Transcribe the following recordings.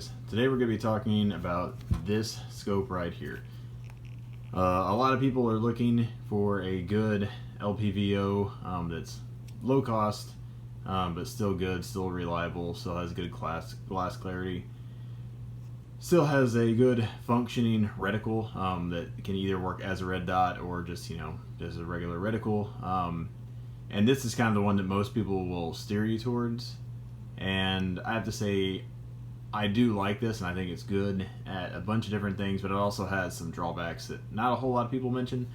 guys, today we're going to be talking about this scope right here. A lot of people are looking for a good LPVO that's low cost but still good, still reliable, still has good glass clarity, still has a good functioning reticle that can either work as a red dot or just just a regular reticle. And this is kind of the one that most people will steer you towards. And I have to say, I do like this, and I think it's good at a bunch of different things, but it also has some drawbacks that not a whole lot of people mention.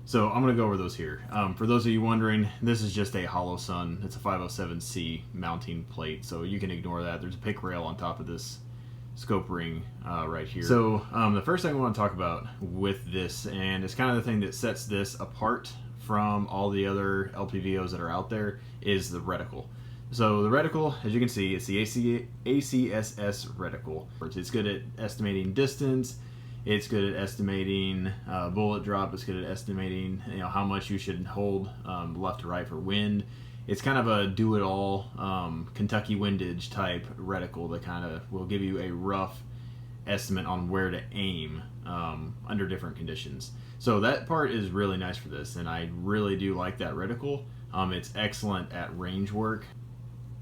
So I'm going to go over those here. For those of you wondering, this is just a hollow sun. It's a 507C mounting plate, so you can ignore that. There's a pick rail on top of this scope ring right here. So the first thing I want to talk about with this, and it's kind of the thing that sets this apart from all the other LPVOs that are out there, is the reticle. So the reticle, as you can see, it's the ACSS reticle. It's good at estimating distance. It's good at estimating bullet drop. It's good at estimating how much you should hold left to right for wind. It's kind of a do-it-all Kentucky windage type reticle that kind of will give you a rough estimate on where to aim under different conditions. So that part is really nice for this, and I really do like that reticle. It's excellent at range work.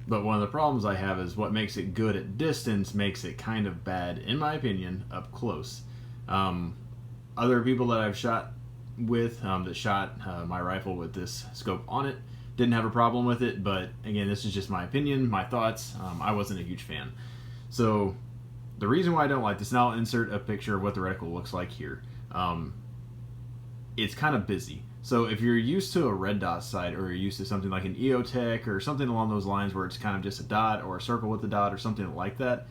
But one of the problems I have is what makes it good at distance makes it kind of bad, in my opinion, up close. Other people that I've shot with, that shot my rifle with this scope on it, didn't have a problem with it, but again, this is just my opinion, my thoughts. I wasn't a huge fan. So the reason why I don't like this, and I'll insert a picture of what the reticle looks like here. It's kind of busy. So if you're used to a red dot sight, or you're used to something like an EOTech or something along those lines where it's kind of just a dot or a circle with a dot or something like that,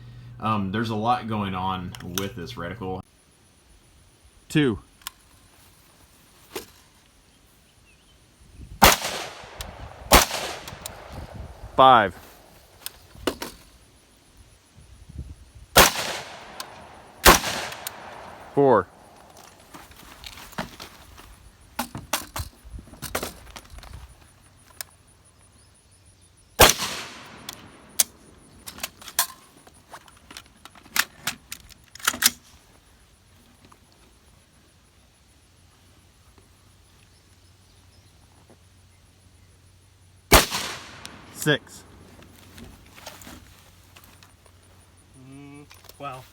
there's a lot going on with this reticle. 2. 5. 4. 6. Wow.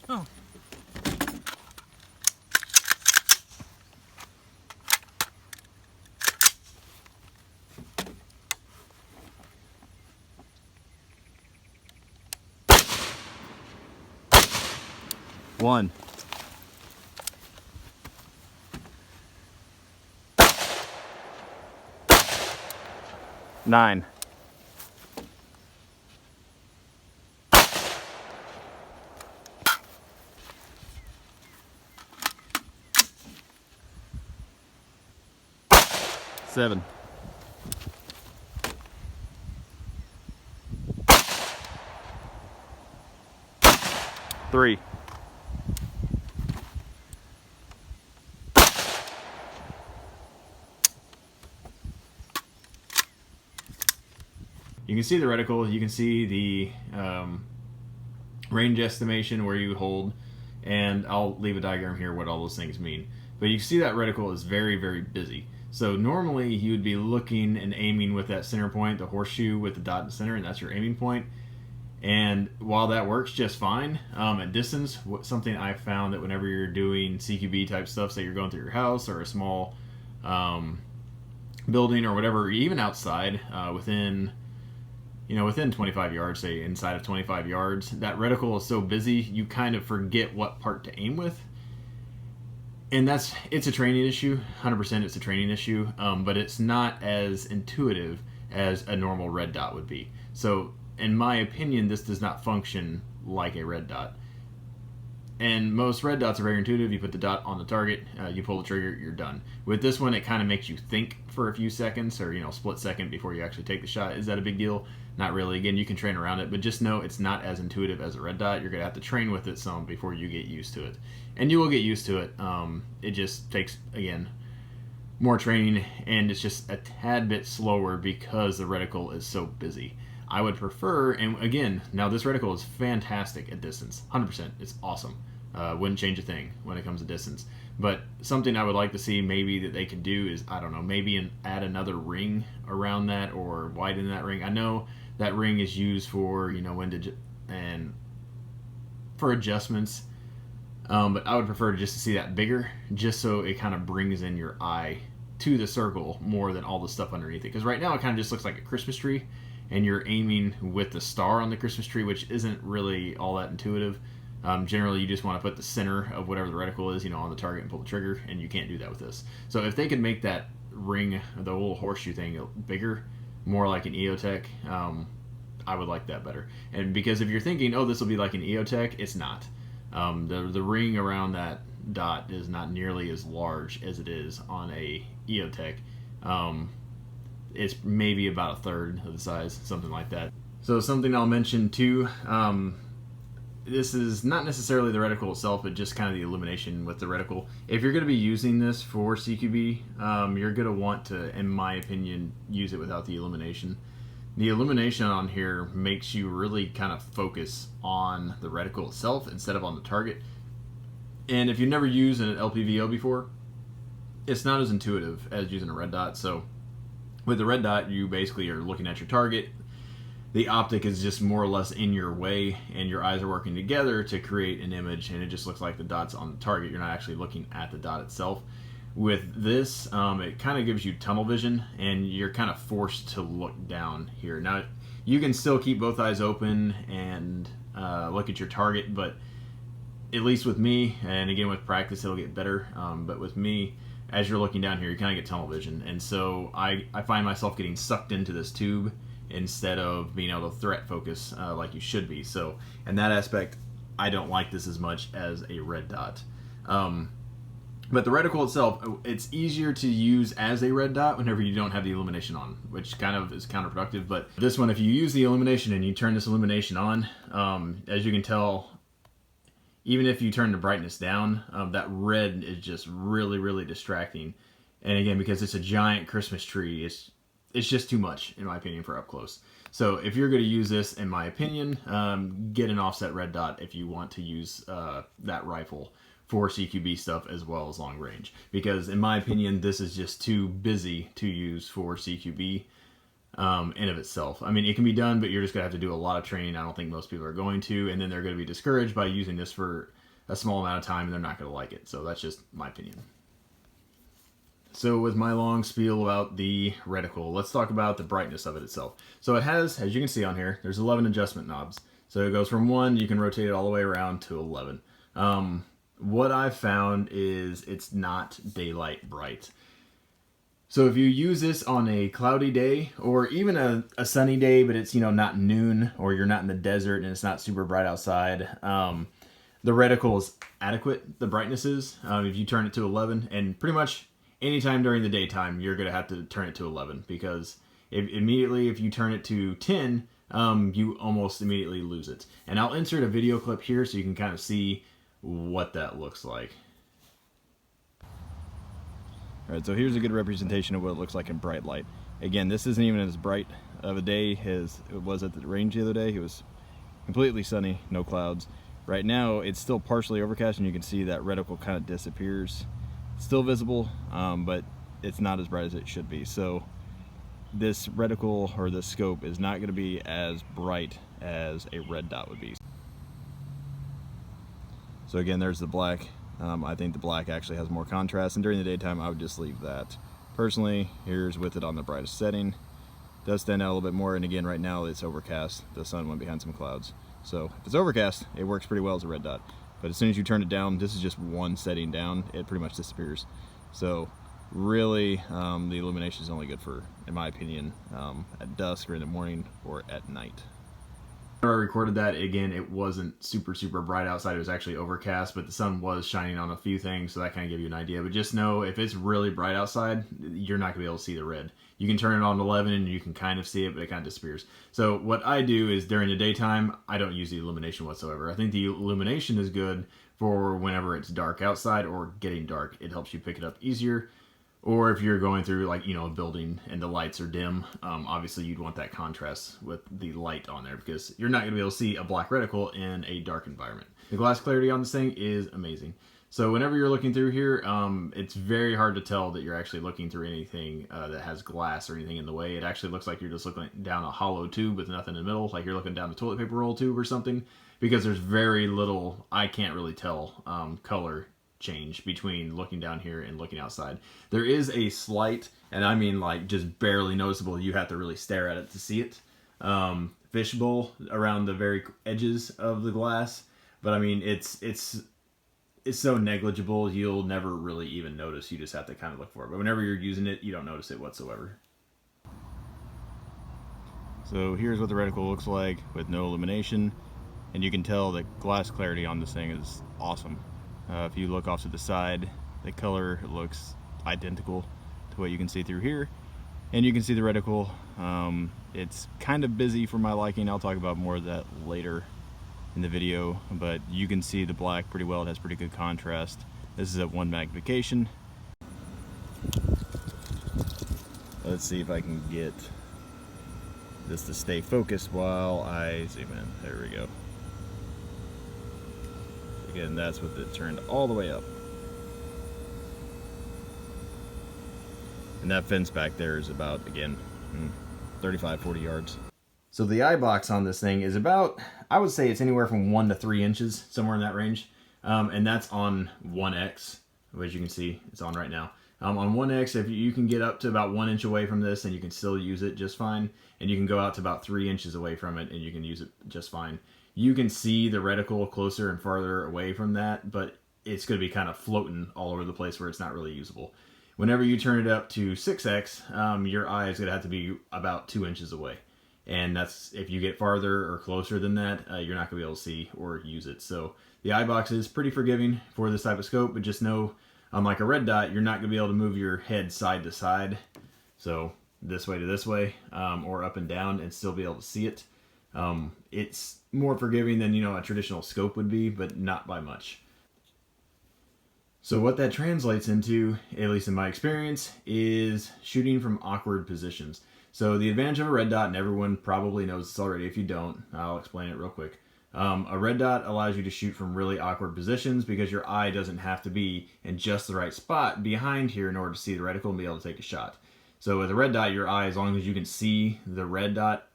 Oh. One. 9. 7. 3. 'You can see the reticle, you can see the range estimation where you hold, and I'll leave a diagram here what all those things mean. But you can see that reticle is very, very busy. So normally you would be looking and aiming with that center point, the horseshoe with the dot in the center, and that's your aiming point. And while that works just fine, at distance, something I found that whenever you're doing CQB type stuff, say you're going through your house or a small building or whatever, or even outside, within 25 yards, say inside of 25 yards, that reticle is so busy, you kind of forget what part to aim with. And it's a training issue, 100% it's a training issue, but it's not as intuitive as a normal red dot would be. So in my opinion, this does not function like a red dot. And most red dots are very intuitive. You put the dot on the target, you pull the trigger, you're done. With this one, it kind of makes you think for a few seconds, or split second before you actually take the shot. Is that a big deal? Not really. Again, you can train around it, but just know it's not as intuitive as a red dot. You're gonna have to train with it some before you get used to it, and you will get used to it. It just takes, again, more training, and it's just a tad bit slower because the reticle is so busy. I would prefer, and again, now this reticle is fantastic at distance, 100%. It's awesome. Wouldn't change a thing when it comes to distance. But something I would like to see maybe that they could do is, I don't know, maybe add another ring around that or widen that ring. I know that ring is used for, and for adjustments, but I would prefer just to see that bigger, just so it kind of brings in your eye to the circle more than all the stuff underneath it. Because right now it kind of just looks like a Christmas tree, and you're aiming with the star on the Christmas tree, which isn't really all that intuitive. Generally, you just want to put the center of whatever the reticle is, on the target and pull the trigger, and you can't do that with this. So if they could make that ring, the little horseshoe thing, bigger, more like an EOTech, I would like that better. And because if you're thinking, oh, this will be like an EOTech, it's not. The ring around that dot is not nearly as large as it is on a EOTech. It's maybe about a third of the size, something like that. So something I'll mention too, this is not necessarily the reticle itself, but just kind of the illumination with the reticle. If you're going to be using this for CQB, you're going to want to, in my opinion, use it without the illumination. The illumination on here makes you really kind of focus on the reticle itself instead of on the target. And if you've never used an LPVO before, it's not as intuitive as using a red dot. So with the red dot, you basically are looking at your target. The optic is just more or less in your way, and your eyes are working together to create an image, and it just looks like the dot's on the target. You're not actually looking at the dot itself. With this, it kind of gives you tunnel vision, and you're kind of forced to look down here. Now, you can still keep both eyes open and look at your target, but at least with me, and again with practice it'll get better, but with me, as you're looking down here, you kind of get tunnel vision, and so I find myself getting sucked into this tube instead of being able to threat focus like you should be. So in that aspect, I don't like this as much as a red dot. But the reticle itself, it's easier to use as a red dot whenever you don't have the illumination on, which kind of is counterproductive. But this one, if you use the illumination and you turn this illumination on, as you can tell, even if you turn the brightness down, that red is just really, really distracting. And again, because it's a giant Christmas tree, it's just too much, in my opinion, for up close. So if you're going to use this, in my opinion, get an offset red dot if you want to use that rifle for CQB stuff as well as long range. Because in my opinion, this is just too busy to use for CQB in of itself. I mean, it can be done, but you're just going to have to do a lot of training. I don't think most people are going to, and then they're going to be discouraged by using this for a small amount of time, and they're not going to like it. So that's just my opinion. So with my long spiel about the reticle, let's talk about the brightness of it itself. So it has, as you can see on here, there's 11 adjustment knobs. So it goes from 1, you can rotate it all the way around, to 11. What I've found is it's not daylight bright. So if you use this on a cloudy day, or even a sunny day, but it's not noon, or you're not in the desert and it's not super bright outside, the reticle is adequate, the brightness is, if you turn it to 11, and pretty much anytime during the daytime, you're going to have to turn it to 11, because if you turn it to 10, you almost immediately lose it. And I'll insert a video clip here so you can kind of see what that looks like. Alright, so here's a good representation of what it looks like in bright light. Again, this isn't even as bright of a day as it was at the range the other day. It was completely sunny, no clouds. Right now, it's still partially overcast, and you can see that reticle kind of disappears. It's still visible, but it's not as bright as it should be. So this reticle, or this scope, is not going to be as bright as a red dot would be. So again, there's the black. I think the black actually has more contrast, and during the daytime I would just leave that. Personally, here's with it on the brightest setting. It does stand out a little bit more, and again, right now it's overcast. The sun went behind some clouds. So if it's overcast, it works pretty well as a red dot. But as soon as you turn it down, this is just one setting down, it pretty much disappears. So really, the illumination is only good for, in my opinion, at dusk or in the morning or at night. I recorded that, again, it wasn't super bright outside. It was actually overcast, but the sun was shining on a few things, so that kind of gave you an idea. But just know, if it's really bright outside, you're not going to be able to see the red. You can turn it on to 11 and you can kind of see it, but it kind of disappears. So what I do is, during the daytime, I don't use the illumination whatsoever. I think the illumination is good for whenever it's dark outside or getting dark. It helps you pick it up easier. Or if you're going through, like, you know, a building and the lights are dim, obviously you'd want that contrast with the light on there, because you're not going to be able to see a black reticle in a dark environment. The glass clarity on this thing is amazing. So whenever you're looking through here, it's very hard to tell that you're actually looking through anything that has glass or anything in the way. It actually looks like you're just looking down a hollow tube with nothing in the middle, like you're looking down a toilet paper roll tube or something, because there's very little, I can't really tell, color change between looking down here and looking outside. There is a slight, and I mean like just barely noticeable, you have to really stare at it to see it, fishbowl around the very edges of the glass, but I mean it's so negligible you'll never really even notice. You just have to kind of look for it, but whenever you're using it, you don't notice it whatsoever. So here's what the reticle looks like with no illumination, and you can tell the glass clarity on this thing is awesome. If you look off to the side, the color looks identical to what you can see through here, and you can see the reticle. It's kind of busy for my liking. I'll talk about more of that later in the video, but you can see the black pretty well. It has pretty good contrast. This is at 1 magnification. Let's see if I can get this to stay focused while I zoom in. There we go. Again, that's with it turned all the way up. And that fence back there is about, again, 35-40 yards. So the eye box on this thing is about, I would say it's anywhere from 1 to 3 inches, somewhere in that range. And that's on 1X, which you can see it's on right now. On 1X, if you can get up to about 1 inch away from this, and you can still use it just fine. And you can go out to about 3 inches away from it, and you can use it just fine. You can see the reticle closer and farther away from that, but it's going to be kind of floating all over the place where it's not really usable. Whenever you turn it up to 6X, your eye is going to have to be about 2 inches away. And that's, if you get farther or closer than that, you're not going to be able to see or use it. So the eye box is pretty forgiving for this type of scope, but just know, unlike a red dot, you're not going to be able to move your head side to side. So this way to this way, or up and down, and still be able to see it. It's more forgiving than, you know, a traditional scope would be, but not by much. So what that translates into, at least in my experience, is shooting from awkward positions. So the advantage of a red dot, and everyone probably knows this already. If you don't, I'll explain it real quick. A red dot allows you to shoot from really awkward positions because your eye doesn't have to be in just the right spot behind here in order to see the reticle and be able to take a shot. So with a red dot, your eye, as long as you can see the red dot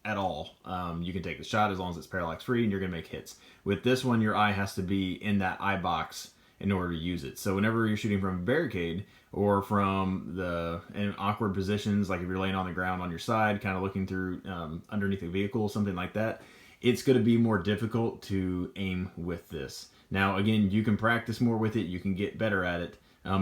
at all, you can take the shot as long as it's parallax free, and you're going to make hits. With this one, your eye has to be in that eye box in order to use it. So whenever you're shooting from a barricade or from in awkward positions, like if you're laying on the ground on your side, kind of looking through underneath a vehicle, something like that, it's going to be more difficult to aim with this. Now, again, you can practice more with it, you can get better at it.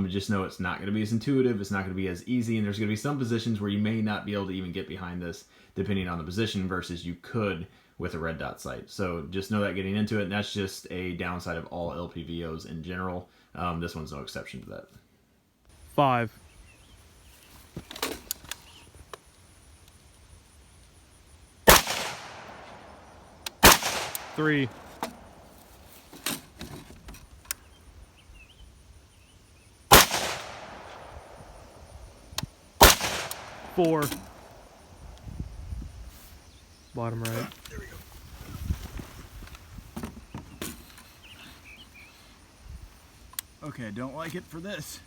Just know it's not going to be as intuitive, it's not going to be as easy, and there's going to be some positions where you may not be able to even get behind this, depending on the position, versus you could with a red dot sight. So just know that getting into it, and that's just a downside of all LPVOs in general. This one's no exception to that. 5. 3. 4. Bottom right. There we go. Okay, don't like it for this.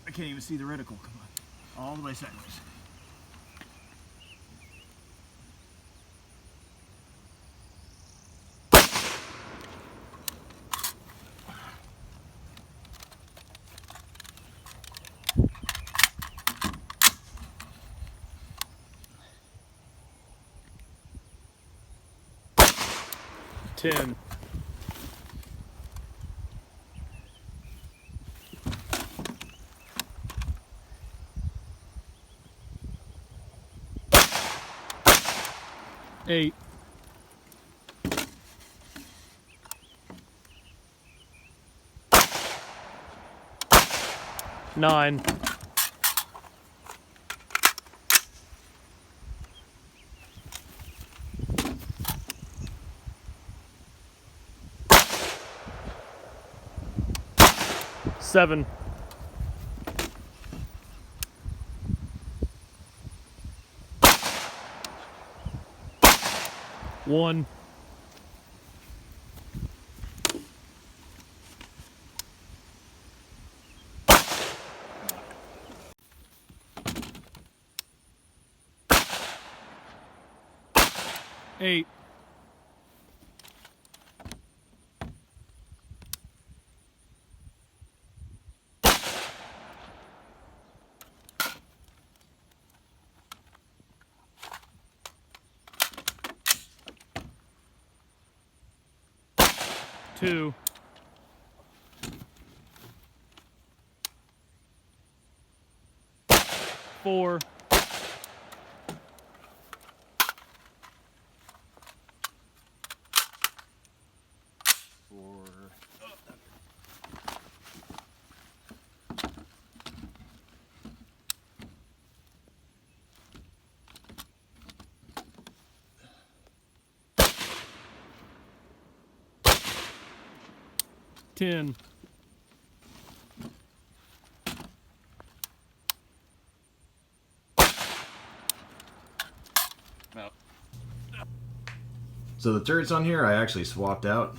I can't even see the reticle. Come on. All the way sideways. Ten. 8. 9. 7. 1. 8. 2. 4. 10. No. So the turrets on here I actually swapped out.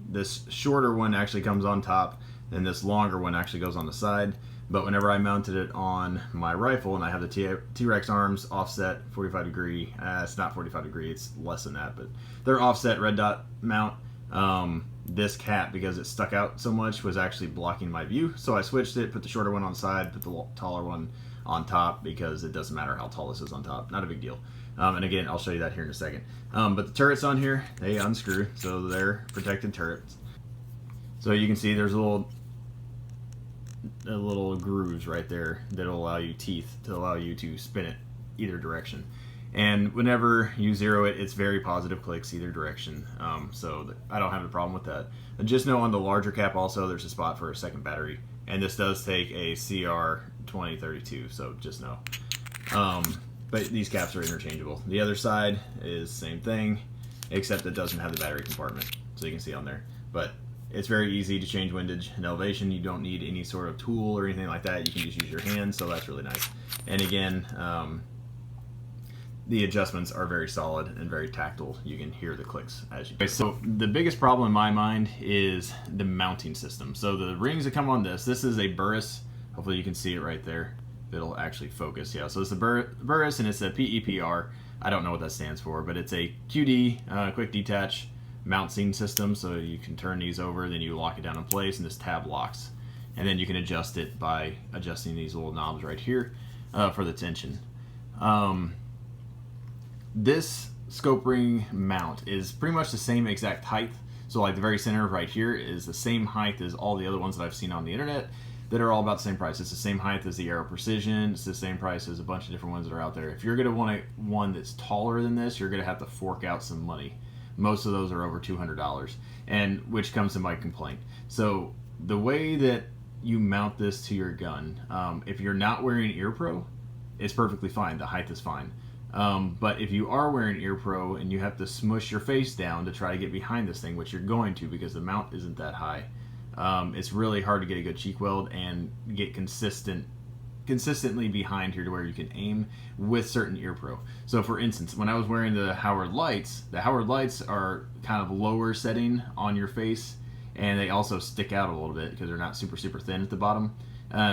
This shorter one actually comes on top, and this longer one actually goes on the side. But whenever I mounted it on my rifle, and I have the T-Rex arms offset 45 degree, it's not 45 degree, it's less than that, but they're offset red dot mount. This cap, because it stuck out so much, was actually blocking my view. So I switched it, put the shorter one on the side, put the taller one on top, because it doesn't matter how tall this is on top. Not a big deal. And again, I'll show you that here in a second. But the turrets on here, they unscrew, so they're protected turrets. So you can see there's little grooves right there that'll allow you teeth to allow you to spin it either direction. And whenever you zero it, it's very positive clicks either direction. So I don't have a problem with that. And just know on the larger cap also, there's a spot for a second battery. And this does take a CR2032, so just know. But these caps are interchangeable. The other side is same thing, except it doesn't have the battery compartment, so you can see on there. But it's very easy to change windage and elevation. You don't need any sort of tool or anything like that. You can just use your hands, so that's really nice. And again, the adjustments are very solid and very tactile. You can hear the clicks as you do. So the biggest problem in my mind is the mounting system. So the rings that come on this is a Burris. Hopefully you can see it right there. It'll actually focus. Yeah, so it's the Burris, and it's a PEPR. I don't know what that stands for, but it's a QD, quick detach mounting system. So you can turn these over, then you lock it down in place, and this tab locks. And then you can adjust it by adjusting these little knobs right here for the tension. This scope ring mount is pretty much the same exact height. So like the very center right here is the same height as all the other ones that I've seen on the internet that are all about the same price. It's the same height as the Aero Precision. It's the same price as a bunch of different ones that are out there. If you're gonna want one that's taller than this, you're gonna have to fork out some money. Most of those are over $200, and which comes to my complaint. So the way that you mount this to your gun, if you're not wearing ear pro, it's perfectly fine. The height is fine. But if you are wearing ear pro and you have to smush your face down to try to get behind this thing, which you're going to because the mount isn't that high, it's really hard to get a good cheek weld and get consistently behind here to where you can aim with certain ear pro. So for instance, when I was wearing the Howard lights are kind of lower setting on your face, and they also stick out a little bit because they're not super thin at the bottom.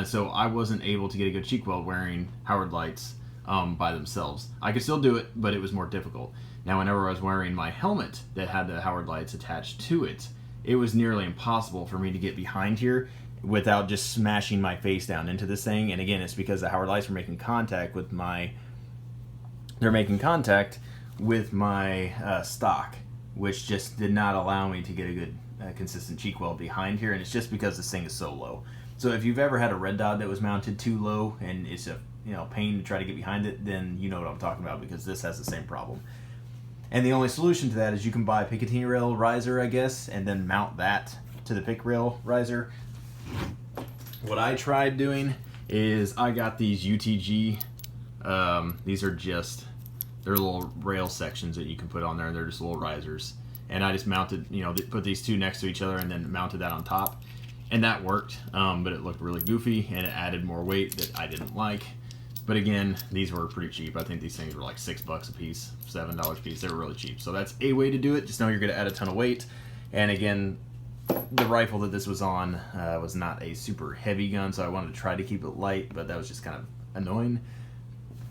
So I wasn't able to get a good cheek weld wearing Howard lights by themselves. I could still do it, but it was more difficult. Now whenever I was wearing my helmet that had the Howard lights attached to it, it was nearly impossible for me to get behind here without just smashing my face down into this thing. And again, it's because the Howard lights were making contact with my stock, which just did not allow me to get a good consistent cheek weld behind here. And it's just because this thing is so low. So if you've ever had a red dot that was mounted too low and it's a pain to try to get behind it, then you know what I'm talking about, because this has the same problem. And the only solution to that is you can buy a Picatinny rail riser, I guess, and then mount that to the pick rail riser. What I tried doing is I got these UTG. These are just, they're little rail sections that you can put on there, and they're just little risers. And I just mounted, you know, put these two next to each other and then mounted that on top. And that worked, but it looked really goofy and it added more weight that I didn't like. But again, these were pretty cheap. I think these things were like $6 a piece, $7 a piece. They were really cheap. So that's a way to do it. Just know you're going to add a ton of weight. And again, the rifle that this was on was not a super heavy gun, so I wanted to try to keep it light, but that was just kind of annoying.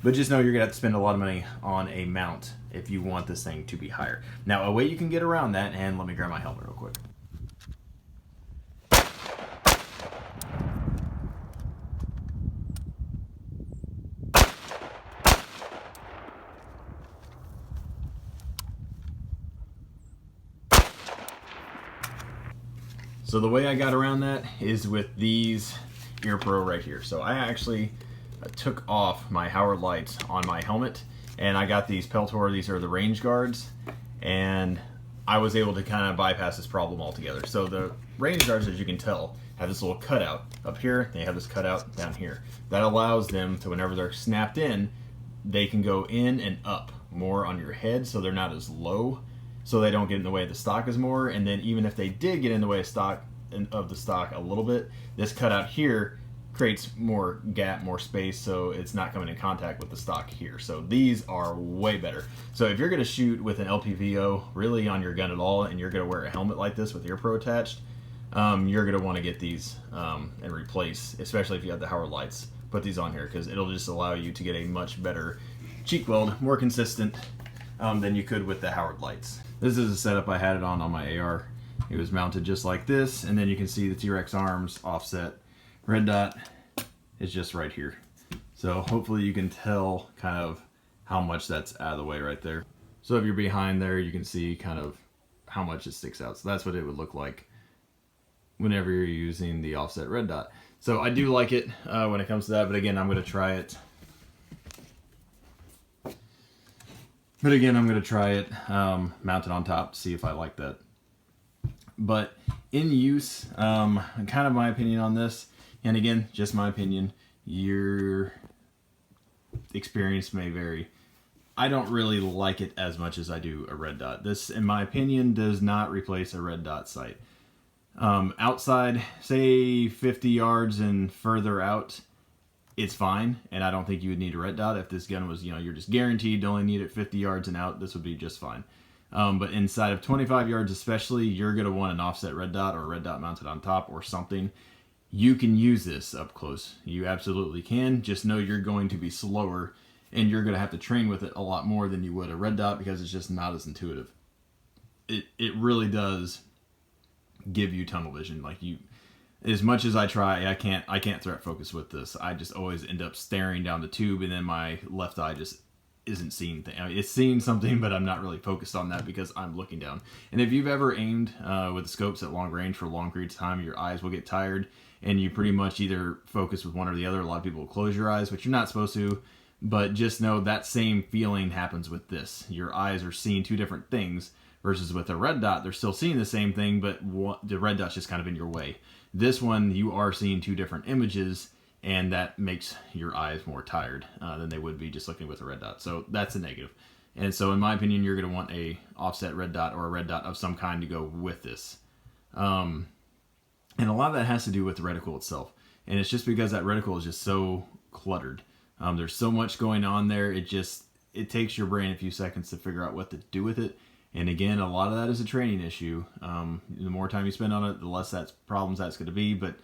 But just know you're going to have to spend a lot of money on a mount if you want this thing to be higher. Now, a way you can get around that, and let me grab my helmet real quick. So the way I got around that is with these Ear Pro right here. So I actually took off my Howard lights on my helmet, and I got these Peltor, these are the range guards, and I was able to kind of bypass this problem altogether. So the range guards, as you can tell, have this little cutout up here, they have this cutout down here. That allows them to, whenever they're snapped in, they can go in and up more on your head, so they're not as low, so they don't get in the way of the stock as more. And then even if they did get in the way of the stock a little bit, this cutout here creates more gap, more space, so it's not coming in contact with the stock here. So these are way better. So if you're going to shoot with an LPVO really on your gun at all, and you're going to wear a helmet like this with Ear Pro attached, you're going to want to get these and replace, especially if you have the Howard lights, put these on here, because it'll just allow you to get a much better cheek weld, more consistent than you could with the Howard lights. This is a setup I had it on my AR. It was mounted just like this, and then you can see the T-Rex arms offset. Red dot is just right here. So hopefully you can tell kind of how much that's out of the way right there. So if you're behind there, you can see kind of how much it sticks out. So that's what it would look like whenever you're using the offset red dot. So I do like it when it comes to that, but again, I'm going to try it. Mounted on top to see if I like that. But in use, kind of my opinion on this, and again, just my opinion, your experience may vary. I don't really like it as much as I do a red dot. This, in my opinion, does not replace a red dot sight. Outside, say 50 yards and further out, it's fine, and I don't think you would need a red dot. If this gun was, you know, you're just guaranteed to only need it 50 yards and out, this would be just fine. But inside of 25 yards especially, you're going to want an offset red dot or a red dot mounted on top or something. You can use this up close. You absolutely can. Just know you're going to be slower, and you're going to have to train with it a lot more than you would a red dot, because it's just not as intuitive. It really does give you tunnel vision. Like, you, as much as I try, I can't threat focus with this. I just always end up staring down the tube, and then my left eye just isn't seeing things. I mean, it's seeing something, but I'm not really focused on that because I'm looking down. And if you've ever aimed with the scopes at long range for long periods of time, your eyes will get tired, and you pretty much either focus with one or the other. A lot of people will close your eyes, which you're not supposed to, but just know that same feeling happens with this. Your eyes are seeing two different things, versus with a red dot, they're still seeing the same thing, but the red dot's just kind of in your way. This one, you are seeing two different images, and that makes your eyes more tired than they would be just looking with a red dot. So that's a negative. And so in my opinion, you're going to want a offset red dot or a red dot of some kind to go with this. And a lot of that has to do with the reticle itself. And it's just because that reticle is just so cluttered. There's so much going on there. It takes your brain a few seconds to figure out what to do with it. And again, a lot of that is a training issue. The more time you spend on it, the less problems that's going to be. But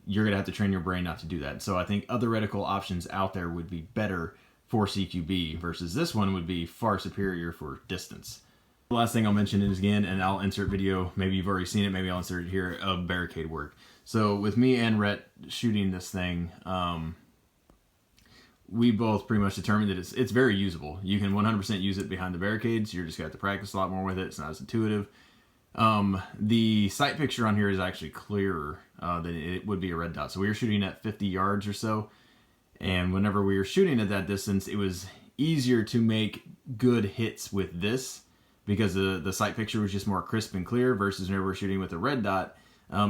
you're going to have to train your brain not to do that. So I think other reticle options out there would be better for CQB versus this one would be far superior for distance. The last thing I'll mention is, again, and I'll insert video, maybe you've already seen it, maybe I'll insert it here, of barricade work. So with me and Rhett shooting this thing, we both pretty much determined that it's very usable. You can 100% use it behind the barricades. You're just going to have to practice a lot more with it. It's not as intuitive. The sight picture on here is actually clearer than it would be a red dot. So we were shooting at 50 yards or so, and whenever we were shooting at that distance, it was easier to make good hits with this because the sight picture was just more crisp and clear versus whenever we're shooting with a red dot. I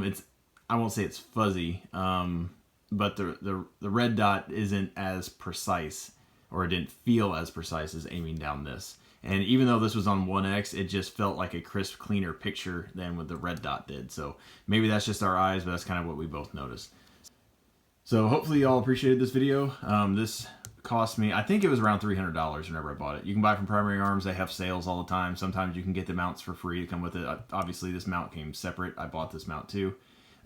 won't say it's fuzzy, but the red dot isn't as precise, or it didn't feel as precise as aiming down this. And even though this was on 1x, it just felt like a crisp, cleaner picture than what the red dot did. So maybe that's just our eyes, but that's kind of what we both noticed. So hopefully y'all appreciated this video. This cost me, I think it was around $300 whenever I bought it. You can buy it from Primary Arms. They have sales all the time. Sometimes you can get the mounts for free to come with it. Obviously, this mount came separate. I bought this mount too.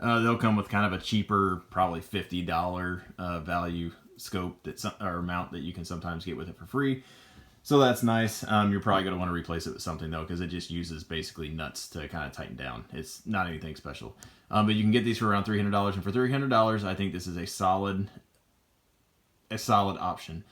They'll come with kind of a cheaper, probably $50 value scope or mount that you can sometimes get with it for free. So that's nice. You're probably going to want to replace it with something though, because it just uses basically nuts to kind of tighten down. It's not anything special. But you can get these for around $300, and for $300, I think this is a solid option.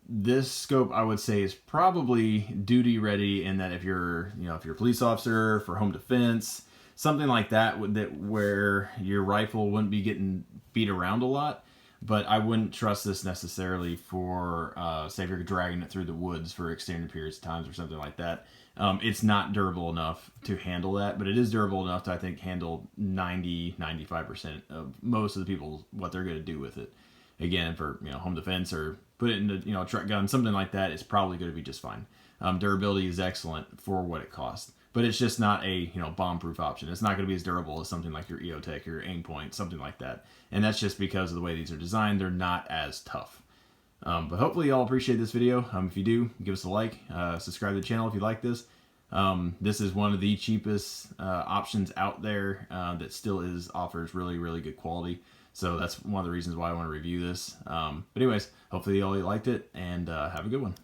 This scope, I would say, is probably duty ready in that if you're a police officer, for home defense, something like that, where your rifle wouldn't be getting beat around a lot. But I wouldn't trust this necessarily for, say, if you're dragging it through the woods for extended periods of times or something like that. It's not durable enough to handle that, but it is durable enough to, I think, handle 90-95% of most of the people, what they're going to do with it. Again, for home defense or put it into a truck gun, something like that, is probably going to be just fine. Durability is excellent for what it costs, but it's just not a bomb-proof option. It's not going to be as durable as something like your EOTech or your Aimpoint, something like that. And that's just because of the way these are designed. They're not as tough. But hopefully y'all appreciate this video. If you do, give us a like, subscribe to the channel if you like this. This is one of the cheapest options out there that still offers really, really good quality. So that's one of the reasons why I want to review this. But anyways, hopefully y'all liked it, and have a good one.